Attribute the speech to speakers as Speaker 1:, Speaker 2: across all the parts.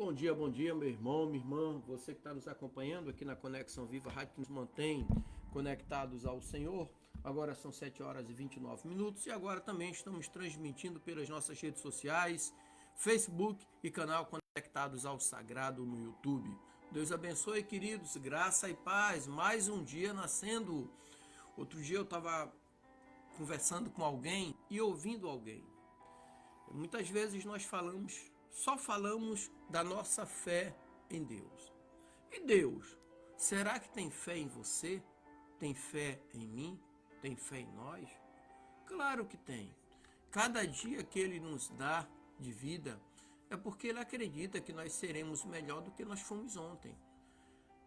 Speaker 1: Bom dia, meu irmão, minha irmã, você que está nos acompanhando aqui na Conexão Viva, a rádio que nos mantém conectados ao Senhor. Agora são 7 horas e 29 minutos e agora também estamos transmitindo pelas nossas redes sociais, Facebook e canal Conectados ao Sagrado no YouTube. Deus abençoe, queridos, graça e paz, mais um dia nascendo. Outro dia eu estava conversando com alguém e ouvindo alguém. Muitas vezes nós só falamos da nossa fé em Deus. E Deus, será que tem fé em você? Tem fé em mim? Tem fé em nós? Claro que tem. Cada dia que Ele nos dá de vida é porque Ele acredita que nós seremos melhor do que nós fomos ontem.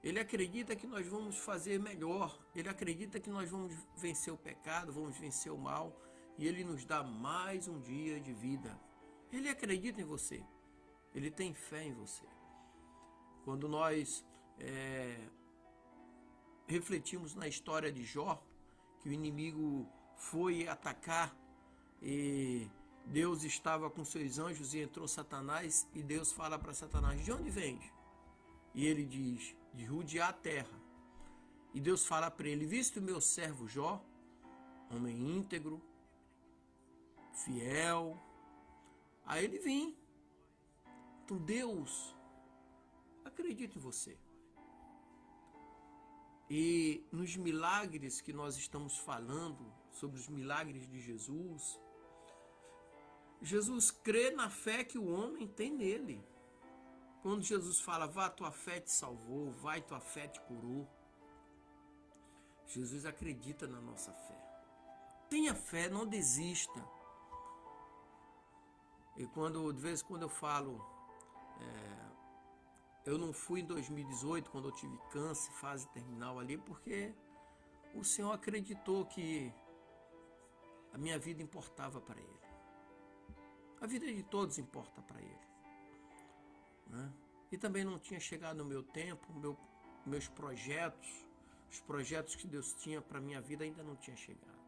Speaker 1: Ele acredita que nós vamos fazer melhor. Ele acredita que nós vamos vencer o pecado, vamos vencer o mal. E Ele nos dá mais um dia de vida. Ele acredita em você. Ele tem fé em você. Quando nós refletimos na história de Jó, que o inimigo foi atacar e Deus estava com seus anjos e entrou Satanás, e Deus fala para Satanás: de onde vens? E ele diz: de rodear a terra. E Deus fala para ele: viste o meu servo Jó, homem íntegro, fiel. Aí ele vem. Então Deus acredita em você. E nos milagres que nós estamos falando, sobre os milagres de Jesus, Jesus crê na fé que o homem tem nele. Quando Jesus fala: vá, tua fé te salvou, vai, tua fé te curou. Jesus acredita na nossa fé. Tenha fé, não desista. E de vez em quando eu falo, eu não fui em 2018, quando eu tive câncer, fase terminal ali, porque o Senhor acreditou que a minha vida importava para Ele. A vida de todos importa para Ele. Né? E também não tinha chegado o meu tempo, meus projetos, os projetos que Deus tinha para a minha vida ainda não tinha chegado.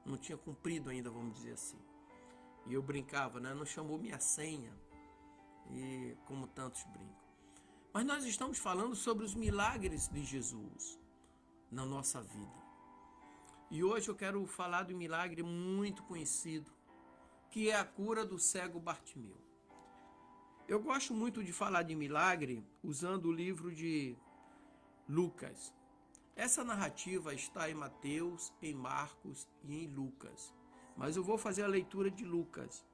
Speaker 1: Não tinha cumprido ainda, vamos dizer assim. E eu brincava, né? Não chamou minha senha, e como tantos brincam. Mas nós estamos falando sobre os milagres de Jesus na nossa vida. E hoje eu quero falar de um milagre muito conhecido, que é a cura do cego Bartimeu. Eu gosto muito de falar de milagre usando o livro de Lucas. Essa narrativa está em Mateus, em Marcos e em Lucas. Mas eu vou fazer a leitura de Lucas.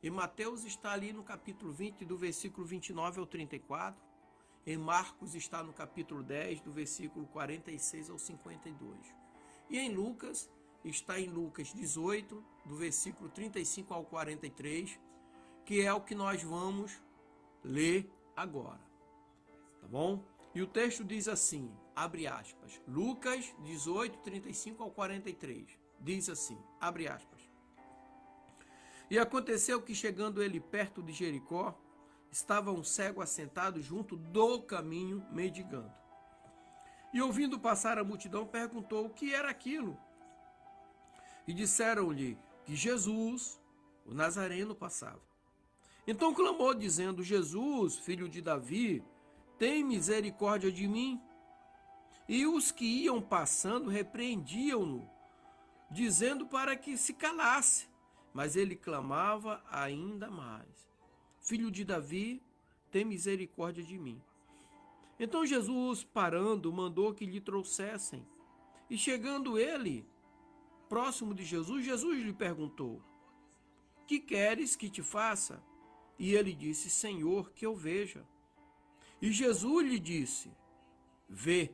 Speaker 1: Em Mateus está ali no capítulo 20, do versículo 29 ao 34. Em Marcos está no capítulo 10, do versículo 46 ao 52. E em Lucas está em Lucas 18, do versículo 35 ao 43, que é o que nós vamos ler agora. Tá bom? E o texto diz assim, abre aspas, Lucas 18, 35 ao 43. Diz assim, abre aspas. E aconteceu que, chegando ele perto de Jericó, estava um cego assentado junto do caminho, mendigando. E ouvindo passar a multidão, perguntou o que era aquilo. E disseram-lhe que Jesus, o Nazareno, passava. Então clamou, dizendo: Jesus, filho de Davi, tem misericórdia de mim. E os que iam passando repreendiam-no, dizendo para que se calasse. Mas ele clamava ainda mais: Filho de Davi, tem misericórdia de mim. Então Jesus, parando, mandou que lhe trouxessem. E chegando ele próximo de Jesus, Jesus lhe perguntou: que queres que te faça? E ele disse: Senhor, que eu veja. E Jesus lhe disse: vê,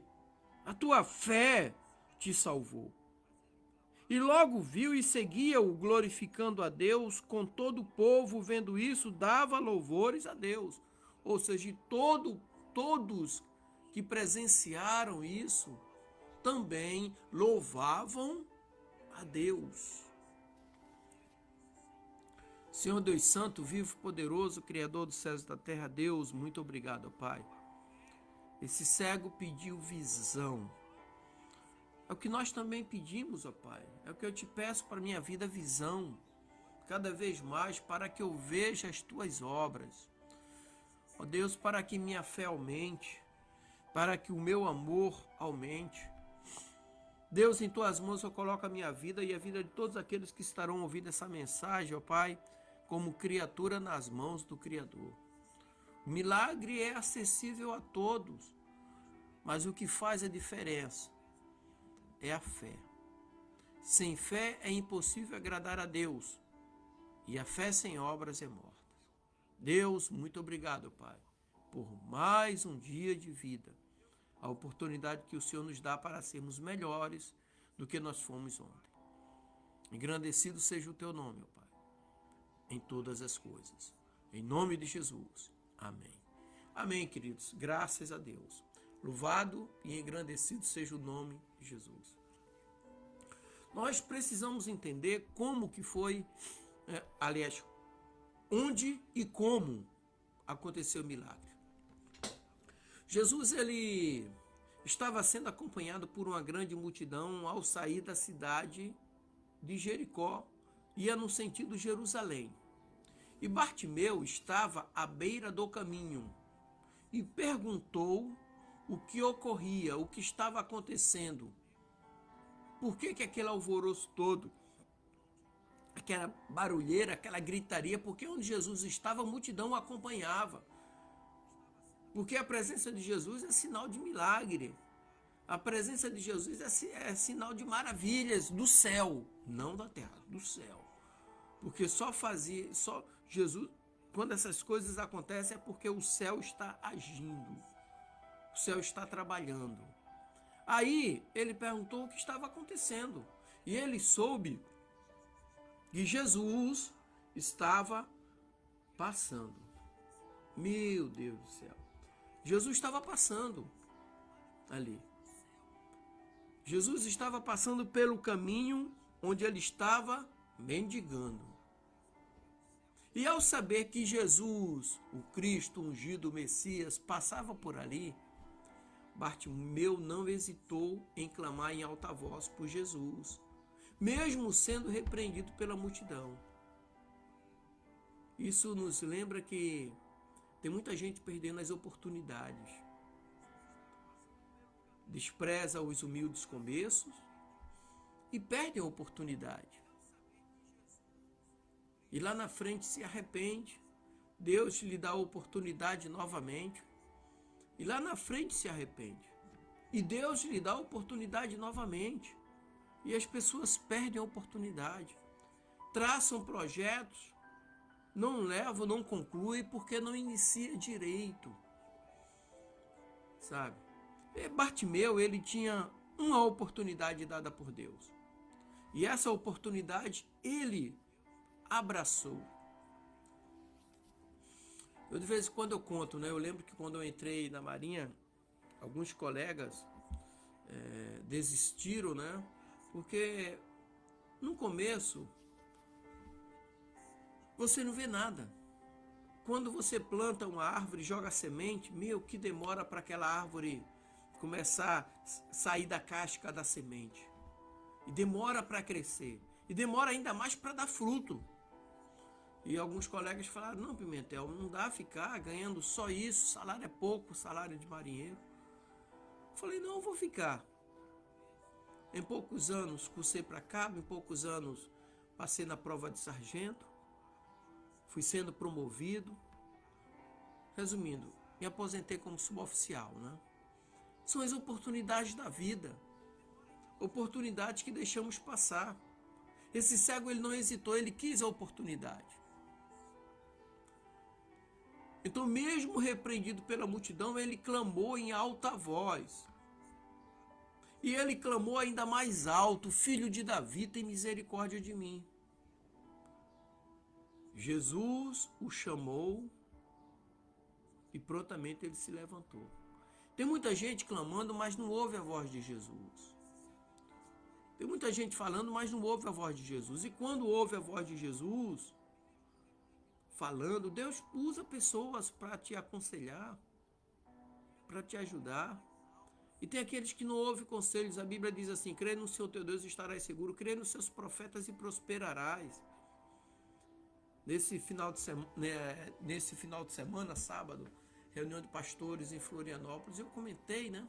Speaker 1: a tua fé te salvou. E logo viu e seguia-o, glorificando a Deus. Com todo o povo, vendo isso, dava louvores a Deus. Ou seja, todos que presenciaram isso também louvavam a Deus. Senhor Deus Santo, vivo, poderoso, Criador dos céus e da terra, Deus, muito obrigado, Pai. Esse cego pediu visão. É o que nós também pedimos, ó Pai. É o que eu te peço para a minha vida, visão. Cada vez mais, para que eu veja as tuas obras. Ó Deus, para que minha fé aumente, para que o meu amor aumente. Deus, em tuas mãos eu coloco a minha vida e a vida de todos aqueles que estarão ouvindo essa mensagem, ó Pai, como criatura nas mãos do Criador. O milagre é acessível a todos, mas o que faz a diferença é a fé. Sem fé é impossível agradar a Deus, e a fé sem obras é morta. Deus, muito obrigado, Pai, por mais um dia de vida, a oportunidade que o Senhor nos dá para sermos melhores do que nós fomos ontem. Engrandecido seja o teu nome, ó Pai, em todas as coisas. Em nome de Jesus. Amém. Amém, queridos. Graças a Deus. Louvado e engrandecido seja o nome de Jesus. Nós precisamos entender como que foi, aliás, onde e como aconteceu o milagre. Jesus, ele estava sendo acompanhado por uma grande multidão ao sair da cidade de Jericó, ia no sentido Jerusalém. E Bartimeu estava à beira do caminho e perguntou o que ocorria, o que estava acontecendo. Por que aquele alvoroço todo? Aquela barulheira, aquela gritaria, porque onde Jesus estava, a multidão o acompanhava. Porque a presença de Jesus é sinal de milagre. A presença de Jesus é sinal de maravilhas do céu, não da terra, do céu. Porque só Jesus, quando essas coisas acontecem, é porque o céu está agindo. O céu está trabalhando. Aí ele perguntou o que estava acontecendo. E ele soube que Jesus estava passando. Meu Deus do céu. Jesus estava passando ali. Jesus estava passando pelo caminho onde ele estava mendigando. E ao saber que Jesus, o Cristo ungido, o Messias, passava por ali, Bartimeu não hesitou em clamar em alta voz por Jesus, mesmo sendo repreendido pela multidão. Isso nos lembra que tem muita gente perdendo as oportunidades. Despreza os humildes começos e perde a oportunidade. E lá na frente se arrepende, Deus lhe dá a oportunidade novamente, e lá na frente se arrepende. E Deus lhe dá a oportunidade novamente. E as pessoas perdem a oportunidade. Traçam projetos, não levam, não concluem, porque não inicia direito. Sabe? E Bartimeu, ele tinha uma oportunidade dada por Deus. E essa oportunidade ele abraçou. Eu de vez em quando eu conto, né? Eu lembro que quando eu entrei na Marinha, alguns colegas desistiram, né? Porque no começo você não vê nada. Quando você planta uma árvore, joga semente, que demora para aquela árvore começar a sair da casca da semente. E demora para crescer. E demora ainda mais para dar fruto. E alguns colegas falaram, não, Pimentel, não dá ficar ganhando só isso, salário é pouco, salário de marinheiro. Eu falei, não, eu vou ficar. Em poucos anos cursei para cabo, em poucos anos passei na prova de sargento, fui sendo promovido. Resumindo, me aposentei como suboficial, né? São as oportunidades da vida, oportunidades que deixamos passar. Esse cego, ele não hesitou, ele quis a oportunidade. Então, mesmo repreendido pela multidão, ele clamou em alta voz. E ele clamou ainda mais alto, Filho de Davi, tem misericórdia de mim. Jesus o chamou e prontamente ele se levantou. Tem muita gente clamando, mas não ouve a voz de Jesus. Tem muita gente falando, mas não ouve a voz de Jesus. E quando ouve a voz de Jesus falando, Deus usa pessoas para te aconselhar, para te ajudar. E tem aqueles que não ouvem conselhos. A Bíblia diz assim, crê no Senhor teu Deus e estarás seguro, crê nos seus profetas e prosperarás. Nesse final de semana, sábado, reunião de pastores em Florianópolis, eu comentei, né?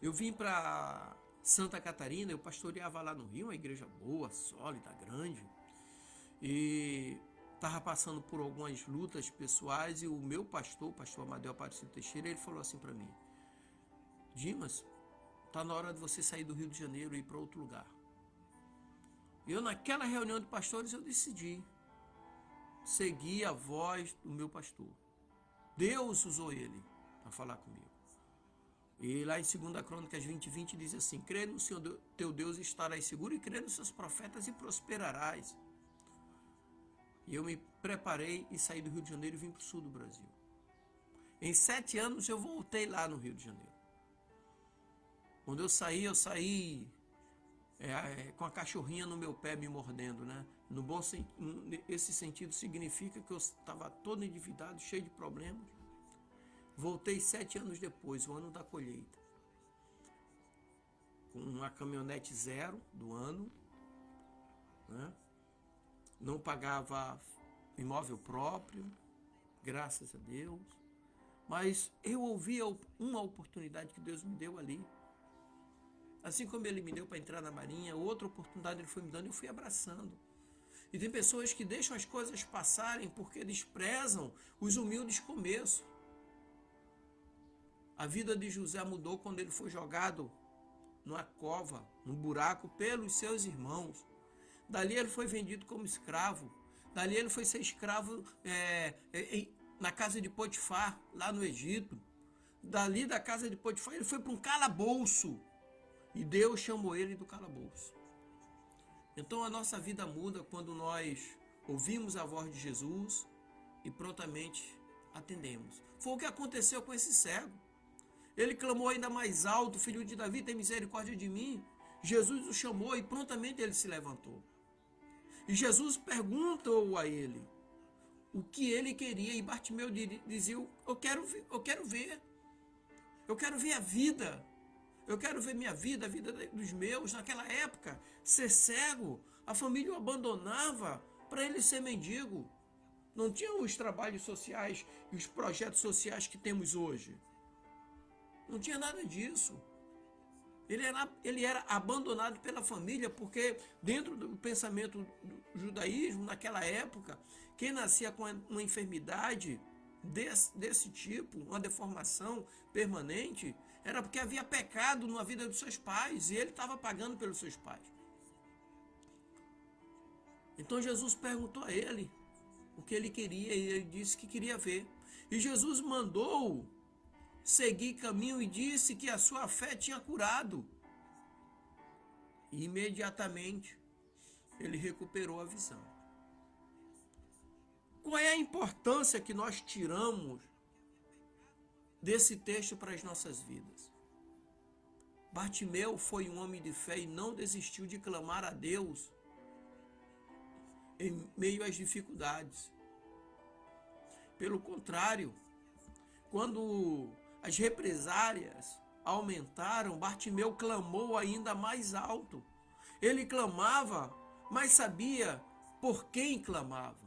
Speaker 1: Eu vim para Santa Catarina, eu pastoreava lá no Rio, uma igreja boa, sólida, grande, e estava passando por algumas lutas pessoais, e o meu pastor, o pastor Amadeu Aparecido Teixeira, ele falou assim para mim: Dimas, está na hora de você sair do Rio de Janeiro e ir para outro lugar. Eu, naquela reunião de pastores, eu decidi seguir a voz do meu pastor. Deus usou ele para falar comigo. E lá em 2 Crônicas 20:20 diz assim: crê no Senhor teu Deus e estarás seguro, e crê nos seus profetas e prosperarás. E eu me preparei e saí do Rio de Janeiro e vim para o sul do Brasil. Em 7 anos eu voltei lá no Rio de Janeiro. Quando eu saí com a cachorrinha no meu pé me mordendo, né? No bom esse sentido significa que eu estava todo endividado, cheio de problemas. Voltei 7 anos depois, o ano da colheita, com uma caminhonete zero do ano, né? Não pagava imóvel próprio, graças a Deus, mas eu ouvi uma oportunidade que Deus me deu ali. Assim como Ele me deu para entrar na Marinha, outra oportunidade Ele foi me dando e eu fui abraçando. E tem pessoas que deixam as coisas passarem porque desprezam os humildes começos. A vida de José mudou quando ele foi jogado numa cova, num buraco, pelos seus irmãos. Dali ele foi vendido como escravo. Dali ele foi ser escravo na casa de Potifar, lá no Egito. Dali da casa de Potifar ele foi para um calabouço. E Deus chamou ele do calabouço. Então a nossa vida muda quando nós ouvimos a voz de Jesus e prontamente atendemos. Foi o que aconteceu com esse cego. Ele clamou ainda mais alto: Filho de Davi, tem misericórdia de mim. Jesus o chamou e prontamente ele se levantou. E Jesus perguntou a ele o que ele queria, e Bartimeu dizia: eu quero ver, eu quero ver a vida. Eu quero ver minha vida, a vida dos meus. Naquela época, ser cego, a família o abandonava para ele ser mendigo. Não tinha os trabalhos sociais e os projetos sociais que temos hoje. Não tinha nada disso. Ele era abandonado pela família, porque dentro do pensamento do judaísmo, naquela época, quem nascia com uma enfermidade desse tipo, uma deformação permanente, era porque havia pecado na vida dos seus pais e ele estava pagando pelos seus pais. Então Jesus perguntou a ele o que ele queria e ele disse que queria ver. E Jesus mandou seguir caminho e disse que a sua fé tinha curado. E imediatamente ele recuperou a visão. Qual é a importância que nós tiramos desse texto para as nossas vidas? Bartimeu foi um homem de fé e não desistiu de clamar a Deus em meio às dificuldades. Pelo contrário, quando as represálias aumentaram, Bartimeu clamou ainda mais alto. Ele clamava, mas sabia por quem clamava.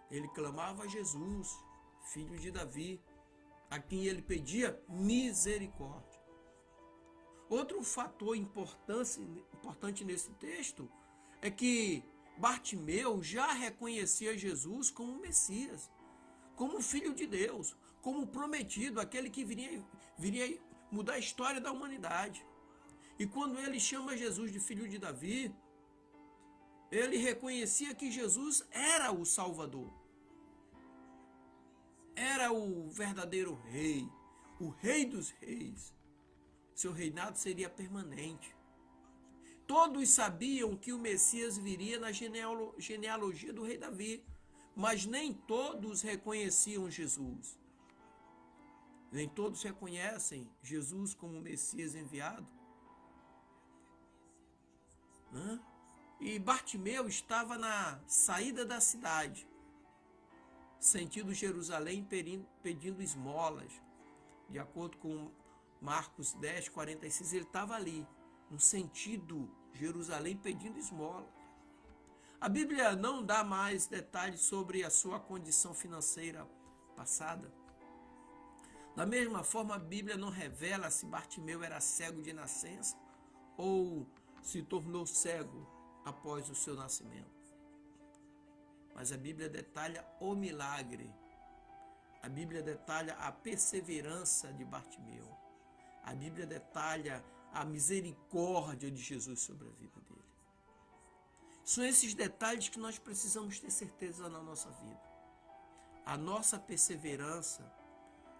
Speaker 1: Ele clamava a Jesus, filho de Davi, a quem ele pedia misericórdia. Outro fator importante nesse texto é que Bartimeu já reconhecia Jesus como Messias, como Filho de Deus, como prometido, aquele que viria mudar a história da humanidade. E quando ele chama Jesus de Filho de Davi, ele reconhecia que Jesus era o Salvador. Era o verdadeiro rei, o rei dos reis. Seu reinado seria permanente. Todos sabiam que o Messias viria na genealogia do rei Davi, mas nem todos reconheciam Jesus. Nem todos reconhecem Jesus como o Messias enviado. E Bartimeu estava na saída da cidade, sentido Jerusalém, pedindo esmolas. De acordo com Marcos 10, 46, ele estava ali, no sentido Jerusalém, pedindo esmola. A Bíblia não dá mais detalhes sobre a sua condição financeira passada, Da mesma forma, a Bíblia não revela se Bartimeu era cego de nascença ou se tornou cego após o seu nascimento. Mas a Bíblia detalha o milagre. A Bíblia detalha a perseverança de Bartimeu. A Bíblia detalha a misericórdia de Jesus sobre a vida dele. São esses detalhes que nós precisamos ter certeza na nossa vida. A nossa perseverança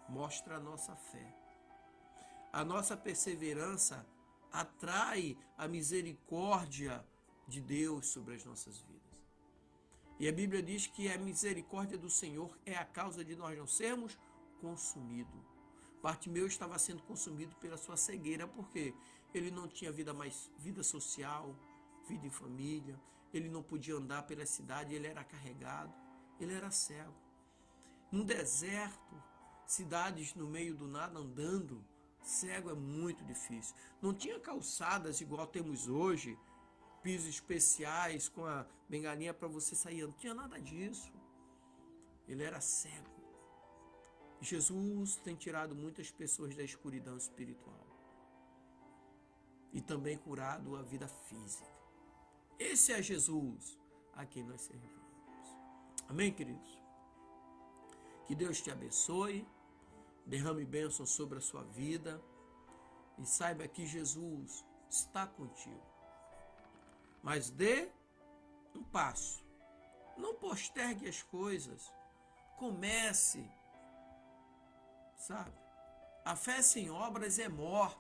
Speaker 1: mostra a nossa fé. A nossa perseverança atrai a misericórdia de Deus sobre as nossas vidas. E a Bíblia diz que a misericórdia do Senhor é a causa de nós não sermos consumidos. Bartimeu estava sendo consumido pela sua cegueira, porque ele não tinha vida social, vida em família, ele não podia andar pela cidade, ele era carregado, ele era cego. Num deserto, cidades no meio do nada andando, cego é muito difícil. Não tinha calçadas igual temos hoje, pisos especiais com a bengalinha para você sair, não tinha nada disso. Ele era cego. Jesus tem tirado muitas pessoas da escuridão espiritual e também curado a vida física. Esse é Jesus a quem nós servimos. Amém, queridos? Que Deus te abençoe, derrame bênção sobre a sua vida e saiba que Jesus está contigo. Mas dê um passo. Não postergue as coisas. Comece. Sabe? A fé sem obras é morta.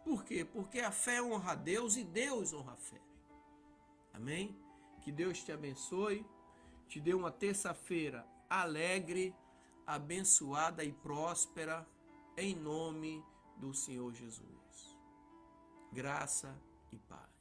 Speaker 1: Por quê? Porque a fé honra a Deus e Deus honra a fé. Amém? Que Deus te abençoe. Te dê uma terça-feira alegre, abençoada e próspera, em nome do Senhor Jesus. Graça e paz.